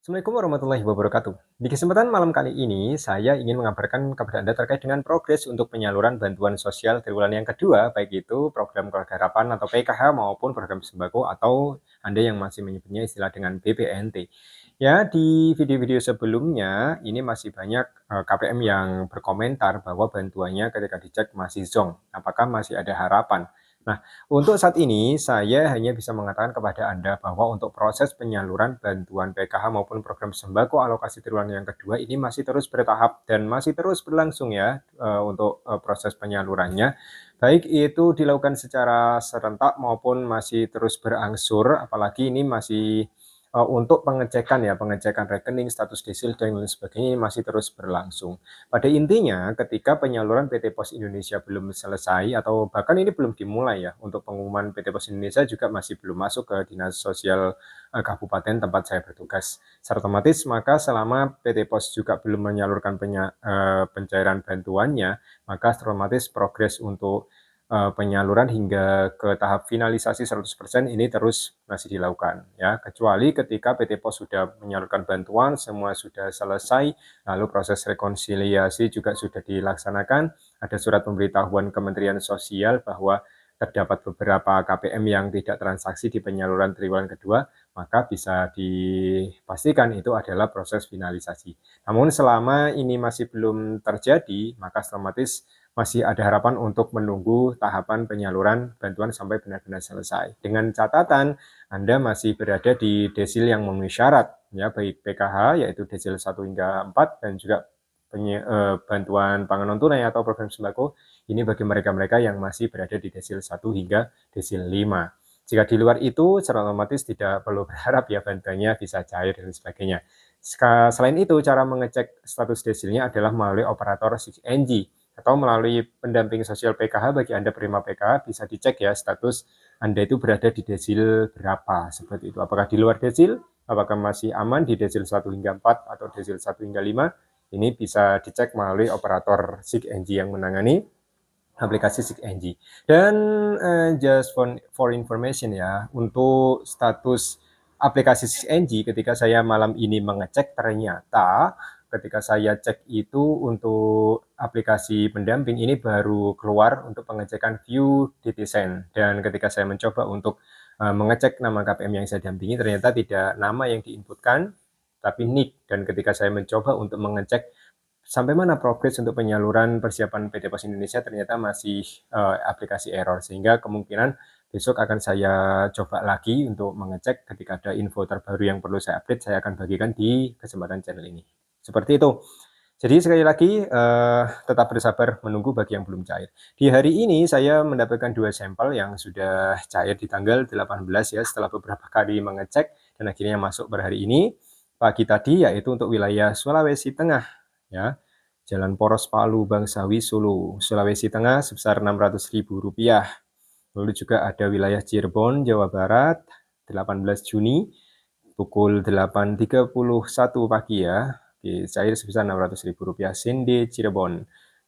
Assalamualaikum warahmatullahi wabarakatuh. Di kesempatan malam kali ini, saya ingin mengabarkan kepada Anda terkait dengan progres untuk penyaluran bantuan sosial triwulan yang kedua, baik itu program Keluarga Harapan atau PKH maupun program sembako atau Anda yang masih menyebutnya istilah dengan BPNT. Ya, di video-video sebelumnya ini masih banyak KPM yang berkomentar bahwa bantuannya ketika dicek masih zonk. Apakah masih ada harapan? Nah, untuk saat ini, saya hanya bisa mengatakan kepada Anda bahwa untuk proses penyaluran bantuan PKH maupun program sembako alokasi triwulan yang kedua ini masih terus bertahap dan masih terus berlangsung ya untuk proses penyalurannya. Baik itu dilakukan secara serentak maupun masih terus berangsur, apalagi ini masih untuk pengecekan rekening, status desil dan lain sebagainya ini masih terus berlangsung. Pada intinya, ketika penyaluran PT Pos Indonesia belum selesai atau bahkan ini belum dimulai ya, untuk pengumuman PT Pos Indonesia juga masih belum masuk ke Dinas Sosial Kabupaten tempat saya bertugas. Secara otomatis, maka selama PT Pos juga belum menyalurkan pencairan bantuannya, maka otomatis progres untuk penyaluran hingga ke tahap finalisasi 100% ini terus masih dilakukan ya. Kecuali ketika PT Pos sudah menyalurkan bantuan, semua sudah selesai, lalu proses rekonsiliasi juga sudah dilaksanakan, ada surat pemberitahuan Kementerian Sosial bahwa terdapat beberapa KPM yang tidak transaksi di penyaluran triwulan kedua, maka bisa dipastikan itu adalah proses finalisasi. Namun selama ini masih belum terjadi, maka otomatis masih ada harapan untuk menunggu tahapan penyaluran bantuan sampai benar-benar selesai. Dengan catatan Anda masih berada di desil yang memenuhi syarat, ya baik PKH yaitu desil 1 hingga 4 dan juga bantuan pangan non tunai atau program sembako ini bagi mereka-mereka yang masih berada di desil 1 hingga desil 5. Jika di luar itu, secara otomatis tidak perlu berharap ya bantuannya bisa cair dan sebagainya. Selain itu, cara mengecek status desilnya adalah melalui operator 6NG atau melalui pendamping sosial PKH. Bagi Anda penerima PKH bisa dicek ya status Anda itu berada di desil berapa, seperti itu. Apakah di luar desil, apakah masih aman di desil 1 hingga 4 atau desil 1 hingga 5, ini bisa dicek melalui operator 6NG yang menangani aplikasi 6NG. Dan just for information ya, untuk status aplikasi 6NG ketika saya malam ini mengecek, ternyata ketika saya cek itu untuk aplikasi pendamping ini baru keluar untuk pengecekan view DTSEN. Dan ketika saya mencoba untuk mengecek nama KPM yang saya dampingi, ternyata tidak nama yang diinputkan, tapi nick. Dan ketika saya mencoba untuk mengecek sampai mana progres untuk penyaluran persiapan PT Pos Indonesia, ternyata masih aplikasi error, sehingga kemungkinan besok akan saya coba lagi untuk mengecek ketika ada info terbaru yang perlu saya update, saya akan bagikan di kesempatan channel ini. Seperti itu. Jadi sekali lagi tetap bersabar menunggu bagi yang belum cair. Di hari ini saya mendapatkan 2 sampel yang sudah cair di tanggal 18 ya, setelah beberapa kali mengecek dan akhirnya masuk per hari ini. Pagi tadi yaitu untuk wilayah Sulawesi Tengah ya. Jalan Poros Palu Bangsawi Solo, Sulawesi Tengah sebesar Rp600.000. Lalu juga ada wilayah Cirebon, Jawa Barat, 18 Juni pukul 8.31 pagi ya, cair sebesar Rp600.000 Sinde Cirebon.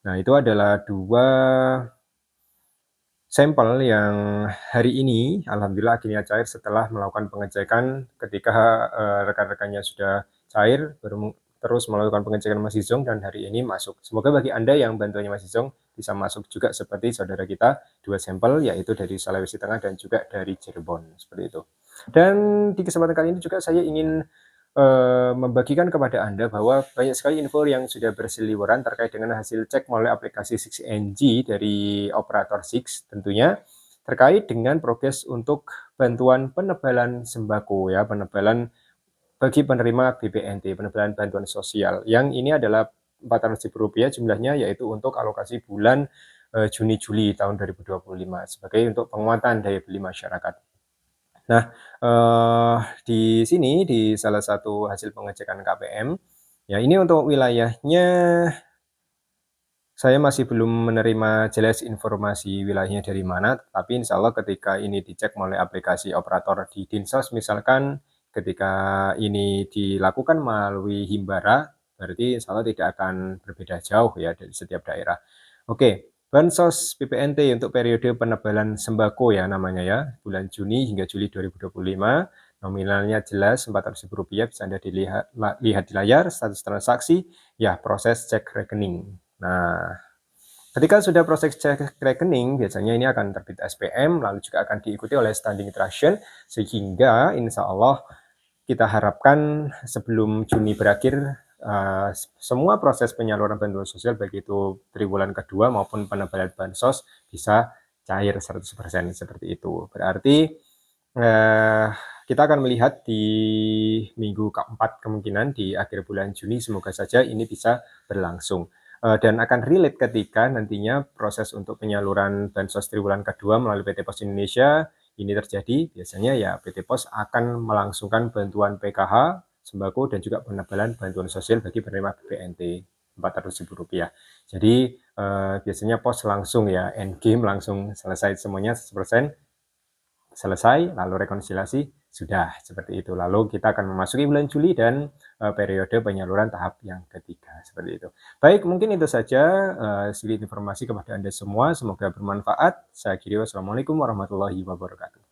Nah, itu adalah 2 sampel yang hari ini alhamdulillah akhirnya cair setelah melakukan pengecekan ketika rekan-rekannya sudah cair, baru terus melakukan pengecekan masih zonk dan hari ini masuk. Semoga bagi Anda yang bantuannya masih zonk bisa masuk juga seperti saudara kita, 2 sampel yaitu dari Sulawesi Tengah dan juga dari Cirebon, seperti itu. Dan di kesempatan kali ini juga saya ingin membagikan kepada Anda bahwa banyak sekali info yang sudah berseliweran terkait dengan hasil cek melalui aplikasi 6NG dari operator 6 tentunya terkait dengan progres untuk bantuan penebalan sembako ya, penebalan bagi penerima BPNT, penebalan bantuan sosial. Yang ini adalah Rp400.000 jumlahnya, yaitu untuk alokasi bulan Juni-Juli tahun 2025 sebagai untuk penguatan daya beli masyarakat. Nah, di sini di salah satu hasil pengecekan KPM, ya ini untuk wilayahnya saya masih belum menerima jelas informasi wilayahnya dari mana, tapi insya Allah ketika ini dicek melalui aplikasi operator di Dinsos misalkan, ketika ini dilakukan melalui Himbara, berarti insya Allah tidak akan berbeda jauh ya dari setiap daerah. Oke, Bansos BPNT untuk periode penebalan sembako ya namanya ya, bulan Juni hingga Juli 2025. Nominalnya jelas Rp400.000 bisa Anda lihat di layar, status transaksi, ya proses cek rekening. Nah, ketika sudah proses cek rekening, biasanya ini akan terbit SPM, lalu juga akan diikuti oleh standing transaction, sehingga insya Allah kita harapkan sebelum Juni berakhir, semua proses penyaluran bantuan sosial, baik itu triwulan kedua maupun penebalan bansos, bisa cair 100% seperti itu. Berarti kita akan melihat di minggu keempat kemungkinan di akhir bulan Juni, semoga saja ini bisa berlangsung. Dan akan relate ketika nantinya proses untuk penyaluran bansos triwulan kedua melalui PT Pos Indonesia ini terjadi, biasanya ya PT Pos akan melangsungkan bantuan PKH, sembako, dan juga penebalan bantuan sosial bagi penerima BPNT Rp400.000. Jadi biasanya Pos langsung ya, end game langsung selesai semuanya 100%, selesai, lalu rekonsiliasi, sudah seperti itu. Lalu kita akan memasuki bulan Juli dan periode penyaluran tahap yang ketiga, seperti itu. Baik, mungkin itu saja sedikit informasi kepada Anda semua, semoga bermanfaat. Saya akhiri, wassalamualaikum warahmatullahi wabarakatuh.